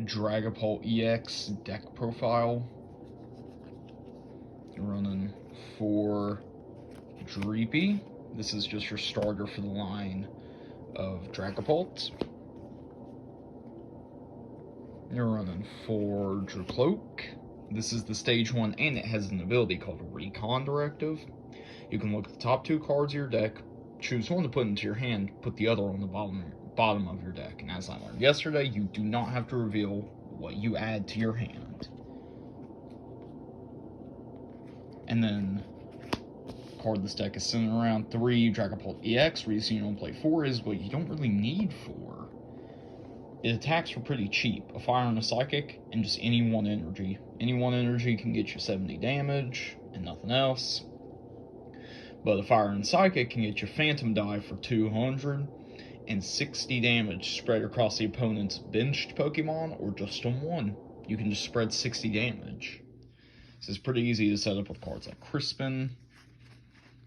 Dragapult Ex deck profile. Running 4 Dreepy. This is just your starter for the line of Dragapult. You're running 4 Dracloak. This is the stage 1, and it has an ability called Recon Directive. You can look at the top 2 cards of your deck, choose one to put into your hand, put the other on the bottom of your deck. And as I learned yesterday, you do not have to reveal what you add to your hand. And then, card this deck is centered around 3 Dragapult EX. Reason you don't play 4 is, well, you don't really need 4. It attacks for pretty cheap. A fire and a psychic, and just any 1 energy. Any 1 energy can get you 70 damage, and nothing else. But a fire and psychic can get your phantom die for 200, and 60 damage spread across the opponent's benched Pokemon, or just on one. You can just spread 60 damage. This is pretty easy to set up with cards like Crispin.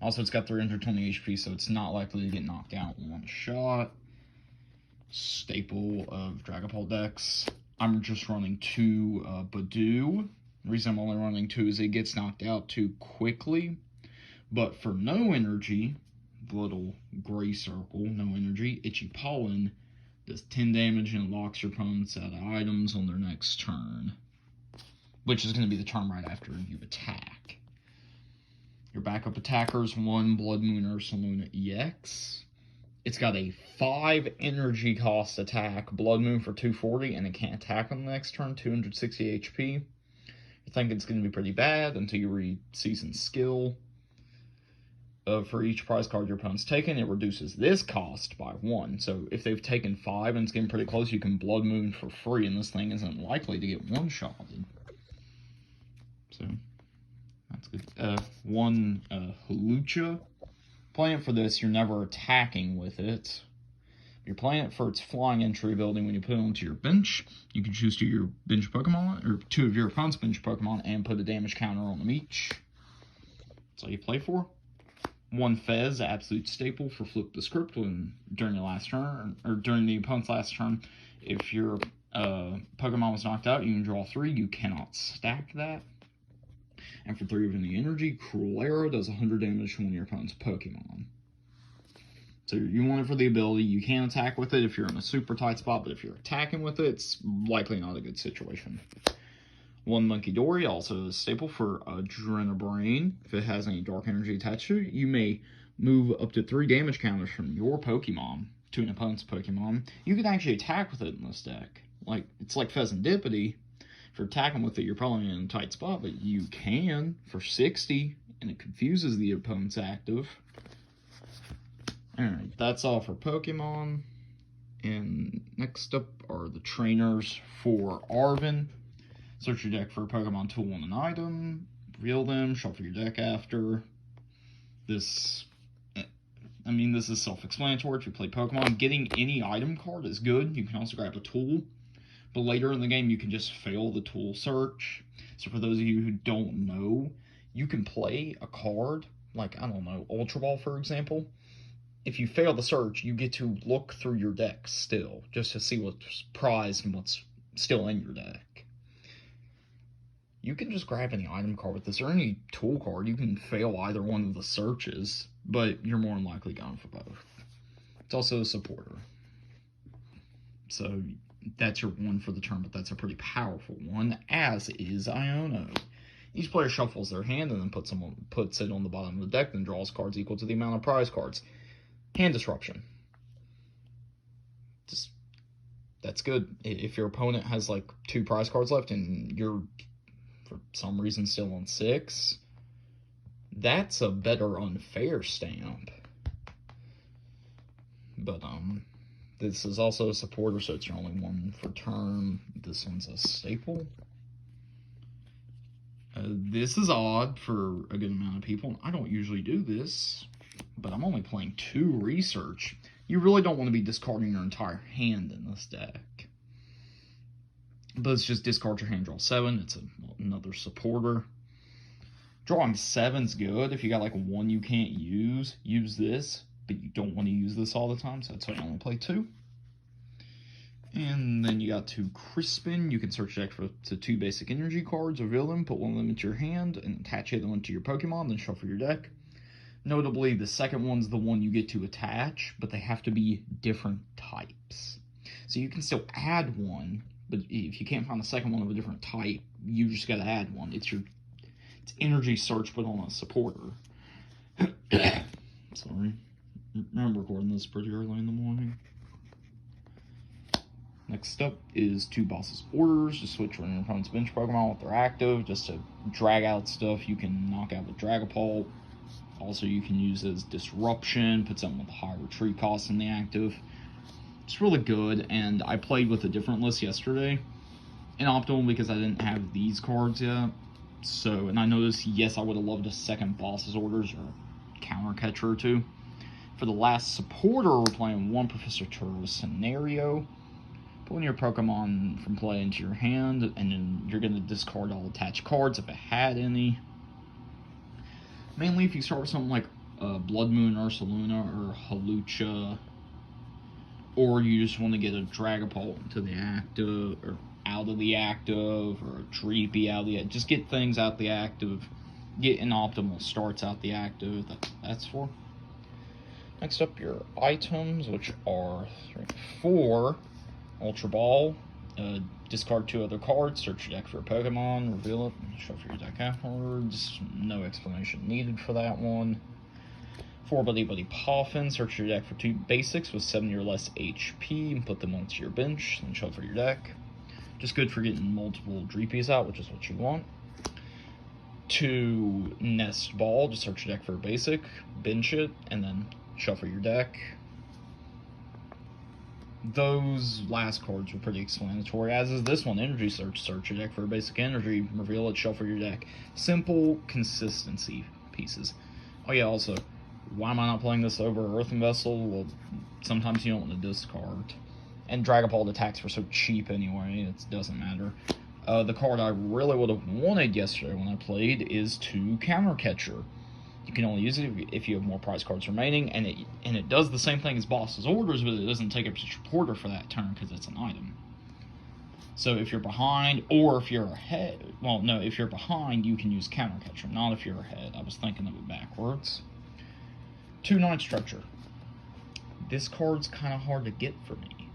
Also, it's got 320 HP, so it's not likely to get knocked out in one shot. Staple of Dragapult decks. I'm just running 2 Badoo. The reason I'm only running 2 is it gets knocked out too quickly. But for no energy, the little gray circle, no energy, Itchy Pollen does 10 damage and locks your opponents out of items on their next turn. Which is going to be the turn right after you attack. Your backup attackers, 1 Blood Moon Ursaluna EX. It's got a 5 energy cost attack, Blood Moon for 240, and it can't attack on the next turn, 260 HP. You think it's going to be pretty bad until you read Seasoned Skill. For each prize card your opponent's taken, it reduces this cost by 1. So if they've taken 5 and it's getting pretty close, you can Blood Moon for free, and this thing isn't likely to get one-shotted. So, that's good. 1 Hulucha. Playing it for this, you're never attacking with it. You're playing it for its flying entry ability. When you put it onto your bench, you can choose 2 of your bench Pokemon, or 2 of your opponent's bench Pokemon, and put a damage counter on them each. That's all you play for. 1 Fez, absolute staple for Flip the Script when during the last turn, or during the opponent's last turn. If your Pokemon was knocked out, you can draw 3. You cannot stack that. And for 3 of any energy, Cruel Arrow does 100 damage to one of your opponent's Pokemon. So you want it for the ability. You can attack with it if you're in a super tight spot, but if you're attacking with it, it's likely not a good situation. 1 Monkey Dory, also a staple for Adrenabrain. If it has any dark energy attached to it, you may move up to 3 damage counters from your Pokemon to an opponent's Pokemon. You can actually attack with it in this deck. It's like Pheasantipity. If you're attacking with it, you're probably in a tight spot, but you can for 60, and it confuses the opponent's active. Alright, that's all for Pokemon. And next up are the trainers for Arven. Search your deck for a Pokemon tool and an item. Reveal them, shuffle your deck after. This is self-explanatory. If you play Pokemon, getting any item card is good. You can also grab a tool. But later in the game, you can just fail the tool search. So for those of you who don't know, you can play a card, like, I don't know, Ultra Ball, for example. If you fail the search, you get to look through your deck still, just to see what's prized and what's still in your deck. You can just grab any item card with this, or any tool card. You can fail either one of the searches, but you're more than likely going for both. It's also a supporter. So that's your 1 for the turn, but that's a pretty powerful one, as is Iono. Each player shuffles their hand and then puts it on the bottom of the deck, then draws cards equal to the amount of prize cards. Hand disruption. That's good. If your opponent has like 2 prize cards left and you're for some reason still on 6, that's a better unfair stamp. But this is also a supporter, so it's your only 1 for turn. This one's a staple. This is odd for a good amount of people. I don't usually do this, but I'm only playing 2 research. You really don't want to be discarding your entire hand in this deck. But it's just discard your hand, draw 7. It's another supporter. Drawing 7's good. If you got like 1 you can't use this. But you don't want to use this all the time, so that's why I only play 2. And then you got 2 Crispin. You can search deck for to 2 basic energy cards, reveal them, put one of them into your hand, and attach it onto your Pokemon, then shuffle your deck. Notably, the second one's the one you get to attach, but they have to be different types. So you can still add one, but if you can't find the second one of a different type, you just gotta add one. It's energy search, but on a supporter. Sorry. I'm recording this pretty early in the morning. Next up is 2 Boss's Orders. Just switch from your opponent's bench Pokemon with their active, just to drag out stuff you can knock out with Dragapult. Also, you can use as Disruption, put something with a high retreat cost in the active. It's really good, and I played with a different list yesterday in Optimal because I didn't have these cards yet. So, and I noticed, yes, I would have loved a second Boss's Orders or Counter Catcher or 2. For the last supporter, we're playing 1 Professor Turtle Scenario. Pulling your Pokemon from play into your hand, and then you're going to discard all attached cards if it had any. Mainly if you start with something like Blood Moon Ursaluna or Halucha, or you just want to get a Dragapult into the active, or out of the active, or a Dreepy out of the active. Just get things out the active. Get an optimal starts out the active. That's for. Next up, your items, which are 4 Ultra Ball. Discard 2 other cards, search your deck for a Pokemon, reveal it, shuffle your deck afterwards. No explanation needed for that one. 4 Buddy Buddy Poffin, search your deck for 2 basics with 70 or less HP and put them onto your bench, then shuffle your deck. Just good for getting multiple Dreepies out, which is what you want. 2 Nest Ball, just search your deck for a basic, bench it, and then shuffle your deck. Those last cards were pretty explanatory, as is this one. Energy Search. Search your deck for a basic energy, reveal it, shuffle your deck. Simple consistency pieces. Oh yeah, also, why am I not playing this over Earthen Vessel? Well, sometimes you don't want to discard. And Dragapult attacks were so cheap anyway, it doesn't matter. The card I really would have wanted yesterday when I played is 2 Counter Catcher. You can only use it if you have more prize cards remaining, and it does the same thing as Boss's Orders, but it doesn't take up your supporter for that turn because it's an item. So if you're behind, or if you're ahead, well, no, if you're behind, you can use Counter Catcher, not if you're ahead. I was thinking of it backwards. 2 Night Stretcher. This card's kind of hard to get for me.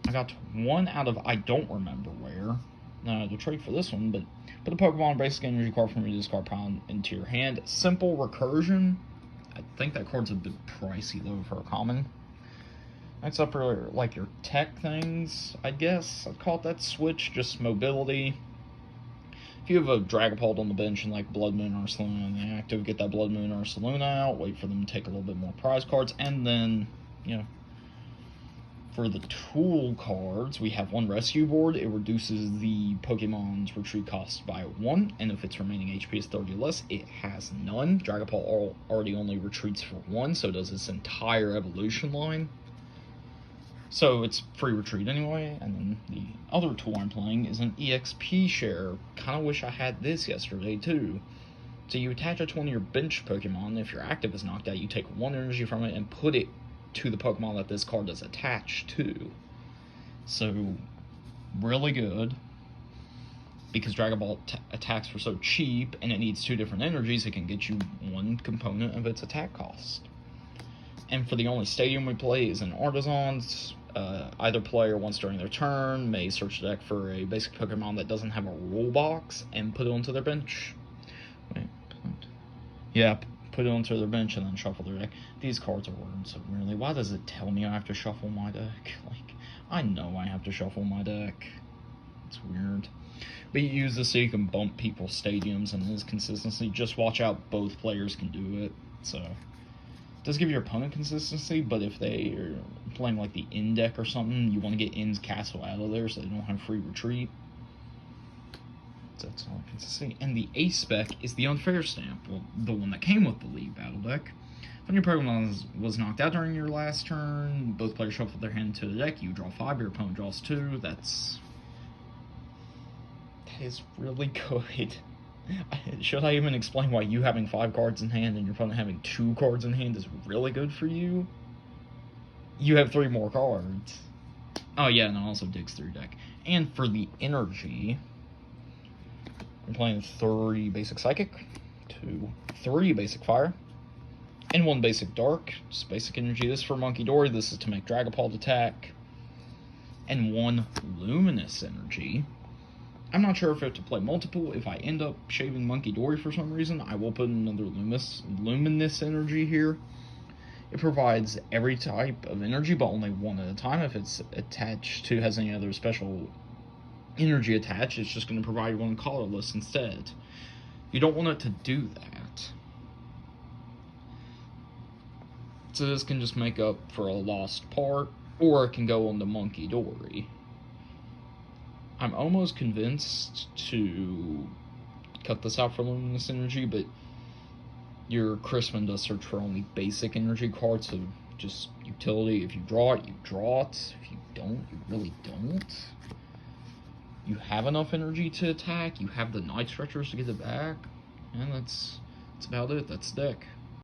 I got 1 out of I don't remember where. The trade for this one, but put a Pokemon basic energy card from your discard pile into your hand. Simple Recursion. I think that card's a bit pricey though for a common. Next up are like your tech things, I guess. I'd call it that switch, just mobility. If you have a Dragapult on the bench and like Blood Moon Ursaluna in the active, get that Blood Moon Ursaluna out, wait for them to take a little bit more prize cards, and then, you know, for the tool cards, we have 1 rescue board. It reduces the Pokemon's retreat cost by 1, and if its remaining HP is 30 or less, it has none. Dragapult already only retreats for 1, so does its entire evolution line. So it's free retreat anyway. And then the other tool I'm playing is an EXP share. Kind of wish I had this yesterday too. So you attach it to one of your bench Pokemon. If your active is knocked out, you take 1 energy from it and put it to the Pokemon that this card is attached to. So, really good. Because Dragapult attacks were so cheap, and it needs 2 different energies, it can get you 1 component of its attack cost. And for the only stadium we play is in Artisans. Either player, once during their turn, may search the deck for a basic Pokemon that doesn't have a rule box, and put it onto their bench. Put it onto their bench and then shuffle their deck. These cards are worded so weirdly. Why does it tell me I have to shuffle my deck? Like, I know I have to shuffle my deck. It's weird. But you use this so you can bump people's stadiums and his consistency. Just watch out, both players can do it. So, it does give your opponent consistency, but if they are playing like the in deck or something, you want to get In's Castle out of there so they don't have free retreat. That's all I can see. And the A spec is the Unfair Stamp, well, the one that came with the League Battle deck. When your Pokemon was knocked out during your last turn, both players shuffle their hand to the deck, you draw 5, your opponent draws 2. That is really good. Should I even explain why you having 5 cards in hand and your opponent having 2 cards in hand is really good for you? You have 3 more cards. Oh yeah, and it also digs through deck. And for the energy, I'm playing 3 basic Psychic, 3 basic Fire, and 1 basic Dark. Just basic energy. This is for Monkey Dory. This is to make Dragapult attack. And 1 Luminous energy. I'm not sure if I have to play multiple. If I end up shaving Monkey Dory for some reason, I will put another Luminous energy here. It provides every type of energy, but only 1 at a time. If it's attached to, has any other special energy attached, it's just going to provide 1 colorless instead. You don't want it to do that. So this can just make up for a lost part, or it can go on to Monkey Dory. I'm almost convinced to cut this out for Luminous energy, but your Chrisman does search for only basic energy cards, so just utility. If you draw it, you draw it. If you don't, you really don't. You have enough energy to attack. You have the Night Stretchers to get it back. And that's about it. That's the deck.